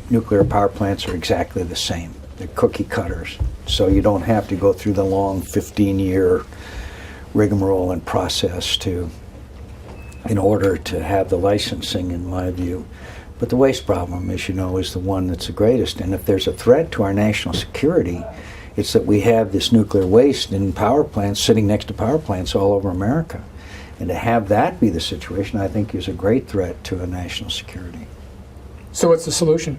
nuclear power plants are exactly the same. They're cookie cutters. So you don't have to go through the long 15-year rigmarole and process in order to have the licensing, in my view. But the waste problem, as you know, is the one that's the greatest. And if there's a threat to our national security, it's that we have this nuclear waste in power plants, sitting next to power plants all over America. And to have that be the situation, I think, is a great threat to our national security. So what's the solution?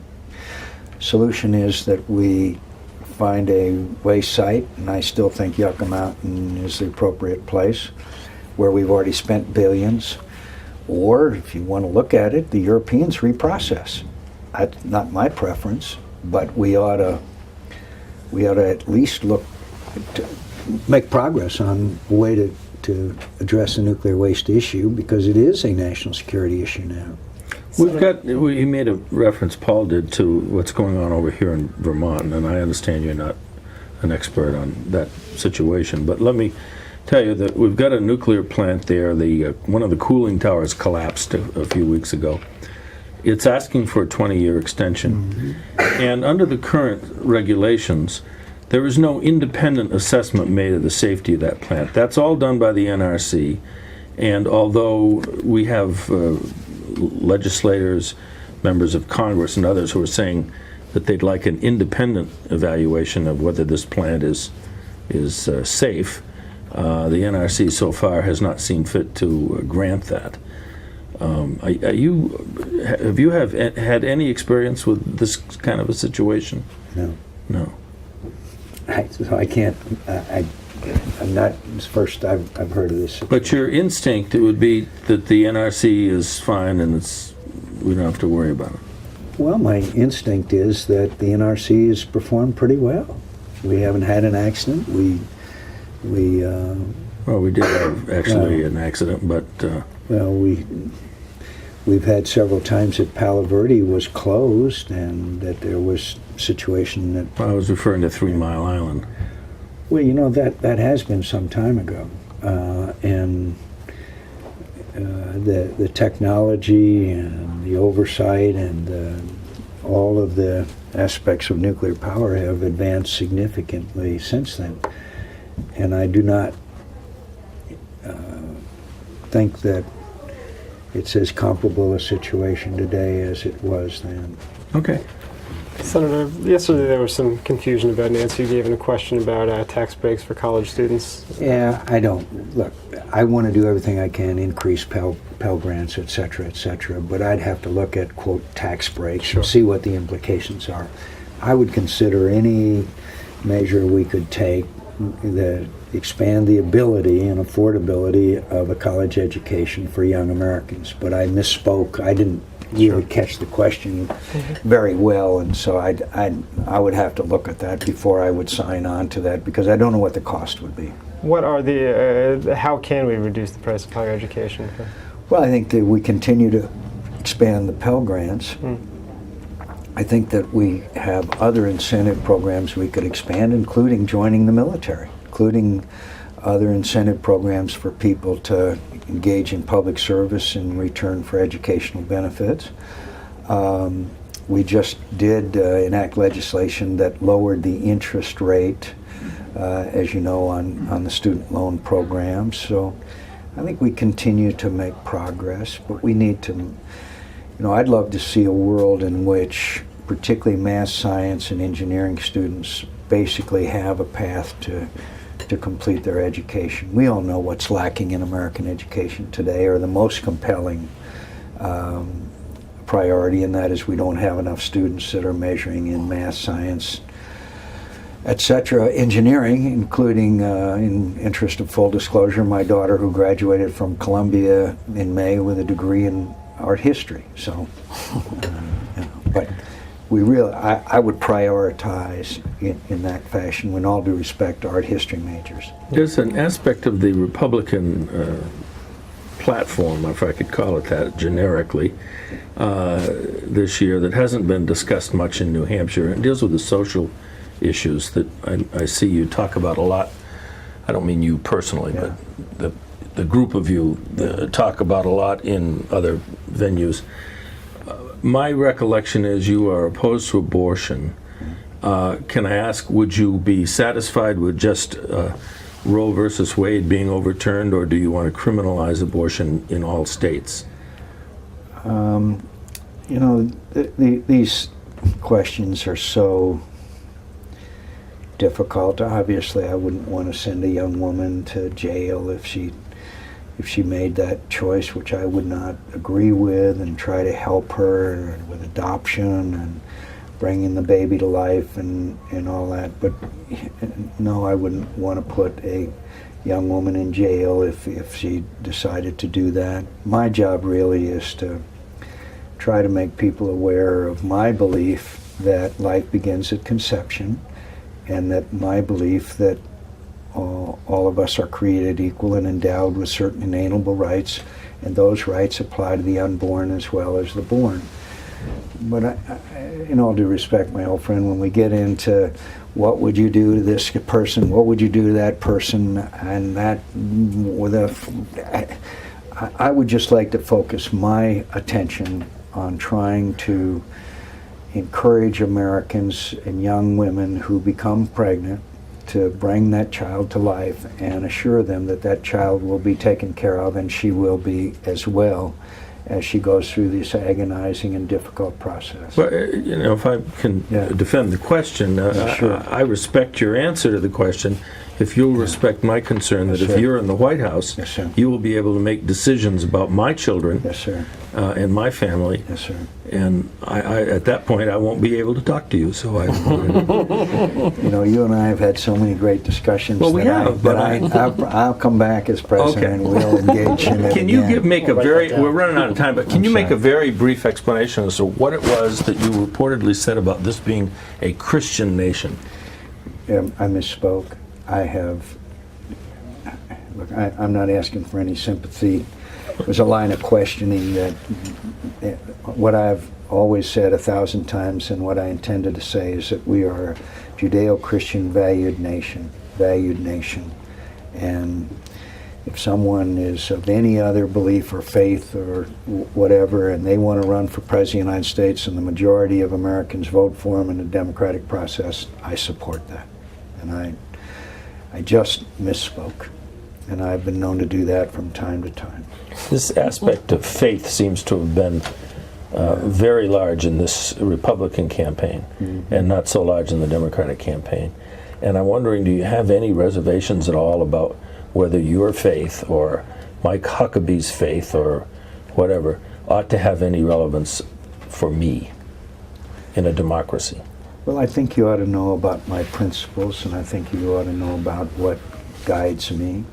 Solution is that we find a waste site, and I still think Yucca Mountain is the appropriate place, where we've already spent billions. Or, if you want to look at it, the Europeans reprocess. That's not my preference, but we ought to at least look to make progress on a way to address the nuclear waste issue, because it is a national security issue now. You made a reference, Paul did, to what's going on over here in Vermont, and I understand you're not an expert on that situation, but let me tell you that we've got a nuclear plant there. One of the cooling towers collapsed a few weeks ago. It's asking for a 20-year extension, and under the current regulations, there is no independent assessment made of the safety of that plant. That's all done by the NRC, and although we have legislators, members of Congress, and others who are saying that they'd like an independent evaluation of whether this plant is safe, the NRC so far has not seen fit to grant that. Have you had any experience with this kind of a situation? No. No. I can't. I'm not. It's first I've heard of this. But your instinct would be that the NRC is fine and we don't have to worry about it. Well, my instinct is that the NRC has performed pretty well. We haven't had an accident. Well, we did have actually an accident, but we've had several times that Palo Verde was closed, and that there was a situation that. I was referring to 3 Mile Island. Well, you know, that has been some time ago, and the technology and the oversight and all of the aspects of nuclear power have advanced significantly since then. And I do not think that it's as comparable a situation today as it was then. Okay. Senator, yesterday there was some confusion about an answer you gave in a question about tax breaks for college students. Yeah, I don't. Look, I want to do everything I can, increase Pell Grants, et cetera, but I'd have to look at, quote, tax breaks and see what the implications are. I would consider any measure we could take that expand the ability and affordability of a college education for young Americans. But I misspoke. I didn't really catch the question very well, and so I would have to look at that before I would sign on to that, because I don't know what the cost would be. What are the, how can we reduce the price of higher education? Well, I think that we continue to expand the Pell Grants. I think that we have other incentive programs we could expand, including joining the military, including other incentive programs for people to engage in public service in return for educational benefits. We just did enact legislation that lowered the interest rate, as you know, on the student loan programs. So I think we continue to make progress, but we need to, you know, I'd love to see a world in which particularly math, science, and engineering students basically have a path to complete their education. We all know what's lacking in American education today, or the most compelling priority, and that is we don't have enough students that are measuring in math, science, etc., engineering, including, in interest of full disclosure, my daughter who graduated from Columbia in May with a degree in art history. So, you know, but we really, I would prioritize in that fashion, with all due respect to art history majors. There's an aspect of the Republican platform, if I could call it that generically, this year that hasn't been discussed much in New Hampshire. It deals with the social issues that I see you talk about a lot. I don't mean you personally, Yeah. but the group of you talk about a lot in other venues. My recollection is you are opposed to abortion. Can I ask, would you be satisfied with just Roe versus Wade being overturned, or do you want to criminalize abortion in all states? You know, these questions are so difficult. Obviously, I wouldn't want to send a young woman to jail if she made that choice, which I would not agree with, and try to help her with adoption and bringing the baby to life and all that. But no, I wouldn't want to put a young woman in jail if she decided to do that. My job really is to try to make people aware of my belief that life begins at conception, and that my belief that all of us are created equal and endowed with certain inalienable rights, and those rights apply to the unborn as well as the born. But in all due respect, my old friend, when we get into what would you do to this person, what would you do to that person, and that, I would just like to focus my attention on trying to encourage Americans and young women who become pregnant to bring that child to life and assure them that that child will be taken care of, and she will be as well as she goes through this agonizing and difficult process. Well, you know, if I can defend the question, Sure. I respect your answer to the question. If you'll respect my concern that Yes, if sir. you're in the White House, Yes, sir. you will be able to make decisions about my children Yes, sir. and my family. Yes, sir. And I, at that point, I won't be able to talk to you. So You know, you and I have had so many great discussions. Well, we have, but I'll come back as president, Okay. and we'll engage in it Can you again. make a We'll write very, that down. we're running out of time, but can I'm you make a sorry. very brief explanation as to what it was that you reportedly said about this being a Christian nation? I misspoke. I have. Look, I'm not asking for any sympathy. It was a line of questioning that what I've always said 1,000 times, and what I intended to say, is that we are a Judeo-Christian valued nation, and if someone is of any other belief or faith or whatever, and they want to run for president of the United States, and the majority of Americans vote for him in a democratic process, I support that. And I just misspoke, and I've been known to do that from time to time. This aspect of faith seems to have been very large in this Republican campaign, and not so large in the Democratic campaign. And I'm wondering, do you have any reservations at all about whether your faith or Mike Huckabee's faith or whatever ought to have any relevance for me in a democracy? Well, I think you ought to know about my principles, and I think you ought to know about what guides me.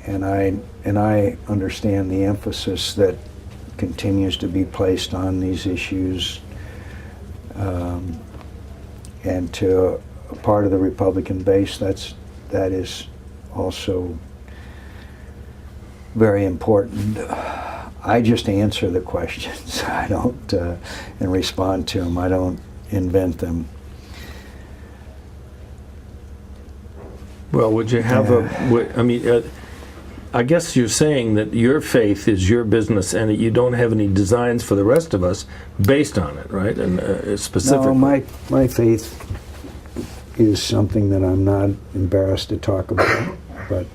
And I understand the emphasis that continues to be placed on these issues, and to a part of the Republican base, that is also very important. I just answer the questions. I don't and respond to them. I don't invent them. Well, would you have I guess you're saying that your faith is your business and that you don't have any designs for the rest of us based on it, right? And specifically. No, my faith is something that I'm not embarrassed to talk about, but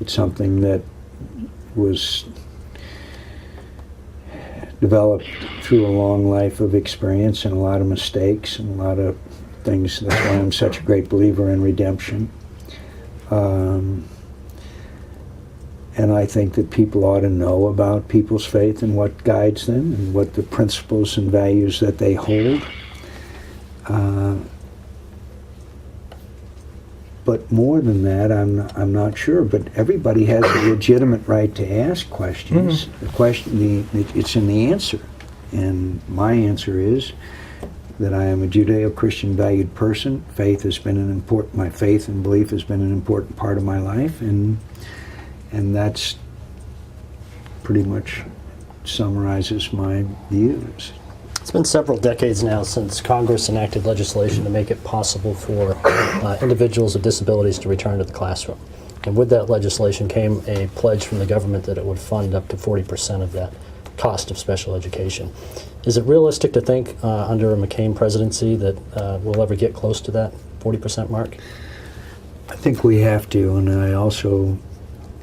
it's something that was developed through a long life of experience and a lot of mistakes and a lot of things. That's why I'm such a great believer in redemption. And I think that people ought to know about people's faith and what guides them and what the principles and values that they hold. But more than that, I'm not sure. But everybody has a legitimate right to ask questions. Mm-hmm. It's in the answer, and my answer is that I am a Judeo-Christian valued person. My faith and belief has been an important part of my life, and that's pretty much summarizes my views. It's been several decades now since Congress enacted legislation to make it possible for individuals with disabilities to return to the classroom. And with that legislation came a pledge from the government that it would fund up to 40% of that cost of special education. Is it realistic to think under a McCain presidency that we'll ever get close to that 40% mark? I think we have to, and I also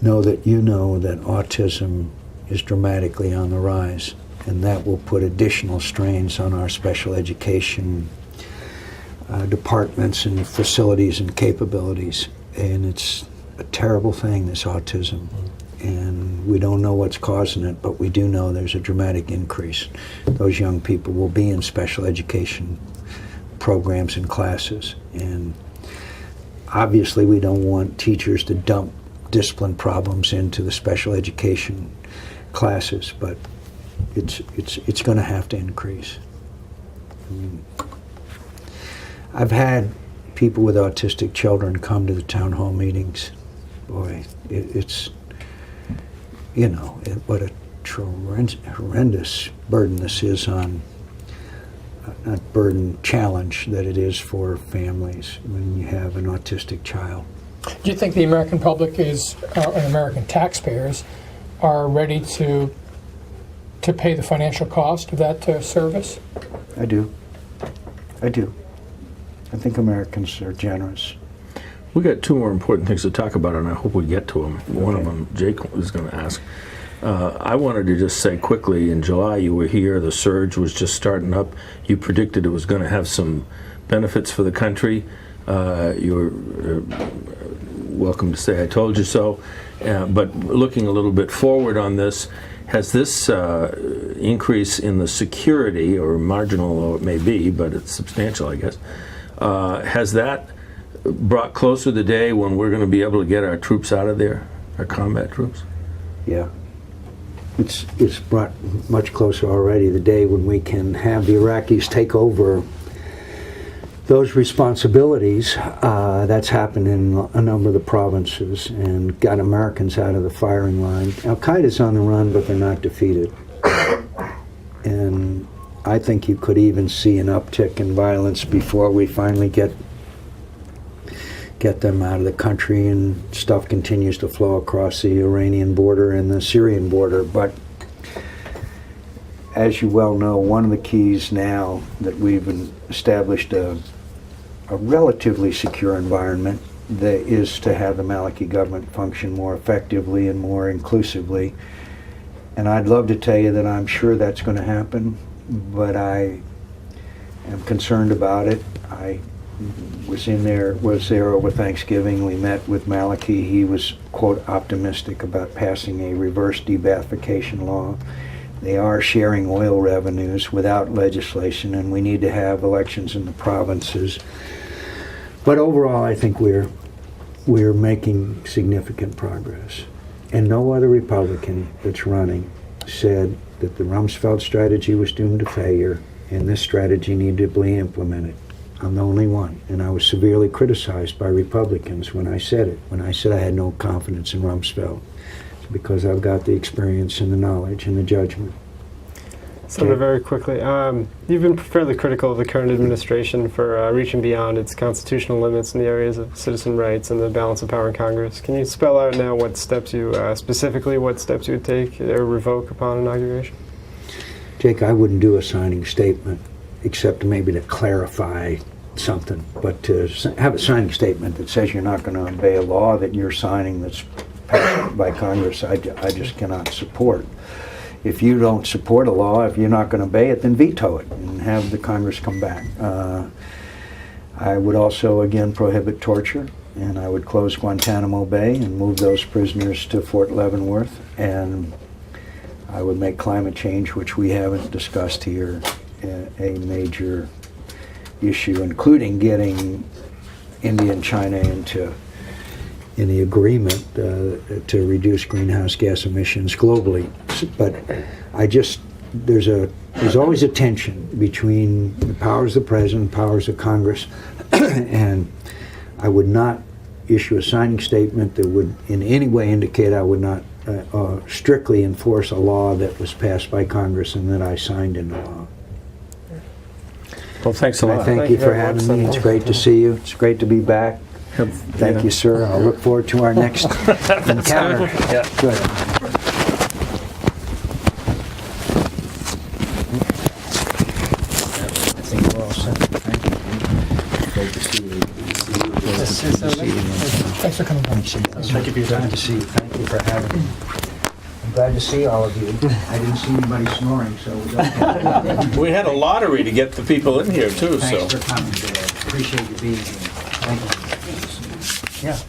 know that autism is dramatically on the rise, and that will put additional strains on our special education departments and facilities and capabilities. And it's a terrible thing, this autism. And we don't know what's causing it, but we do know there's a dramatic increase. Those young people will be in special education programs and classes. And obviously we don't want teachers to dump discipline problems into the special education classes, but it's going to have to increase. I mean, I've had people with autistic children come to the town hall meetings. Boy, it's what a horrendous burden this is on, not burden, challenge that it is for families when you have an autistic child. Do you think the American public and American taxpayers are ready to pay the financial cost of that service? I do. I think Americans are generous. We got two more important things to talk about, and I hope we get to them. One of them, Jake was going to ask. I wanted to just say quickly, in July you were here, the surge was just starting up. You predicted it was going to have some benefits for the country. You were welcome to say I told you so. But looking a little bit forward on this, has this increase in the security, or marginal though it may be, but it's substantial, I guess, has that brought closer the day when we're going to be able to get our troops out of there, our combat troops? Yeah. It's brought much closer already, the day when we can have the Iraqis take over those responsibilities. That's happened in a number of the provinces and got Americans out of the firing line. Al-Qaeda's on the run, but they're not defeated. And I think you could even see an uptick in violence before we finally get them out of the country, and stuff continues to flow across the Iranian border and the Syrian border. But as you well know, one of the keys now that we've established a relatively secure environment that is to have the Maliki government function more effectively and more inclusively. And I'd love to tell you that I'm sure that's going to happen, but I am concerned about it. I was there over Thanksgiving. We met with Maliki. He was, quote, optimistic about passing a reverse de-Baathification law. They are sharing oil revenues without legislation, and we need to have elections in the provinces. But overall, I think we're making significant progress. and no other Republican that's running said that the Rumsfeld strategy was doomed to failure and this strategy needed to be implemented. I'm the only one, and I was severely criticized by Republicans when I said it, when I said I had no confidence in Rumsfeld. It's because I've got the experience and the knowledge and the judgment. Senator, very quickly, you've been fairly critical of the current administration for reaching beyond its constitutional limits in the areas of citizen rights and the balance of power in Congress. Can you spell out now what steps you, specifically what steps you would take or revoke upon inauguration? Jake, I wouldn't do a signing statement except maybe to clarify something, but to have a signing statement that says you're not going to obey a law that you're signing that's passed by Congress, I just cannot support. If you don't support a law, if you're not going to obey it, then veto it and have the Congress come back. I would also, again, prohibit torture, and I would close Guantanamo Bay and move those prisoners to Fort Leavenworth, and I would make climate change, which we haven't discussed here, a major issue, including getting India and China into the agreement to reduce greenhouse gas emissions globally. But there's always a tension between the powers of the president, powers of Congress, and I would not issue a signing statement that would in any way indicate I would not strictly enforce a law that was passed by Congress and that I signed into law. Well, thanks a lot. I thank you for having me. It's great to see you. It's great to be back. Thank you, sir. I'll look forward to our next encounter. Yeah. Good. I think we're all set. Thank you. Great to see you. Thanks for coming by. Thank you for your time. Glad to see you. Thank you for having me. I'm glad to see all of you. I didn't see anybody snoring, so we don't. We had a lottery to get the people in here, too, so. Thanks for coming today. Appreciate you being here. Thank you. Yeah.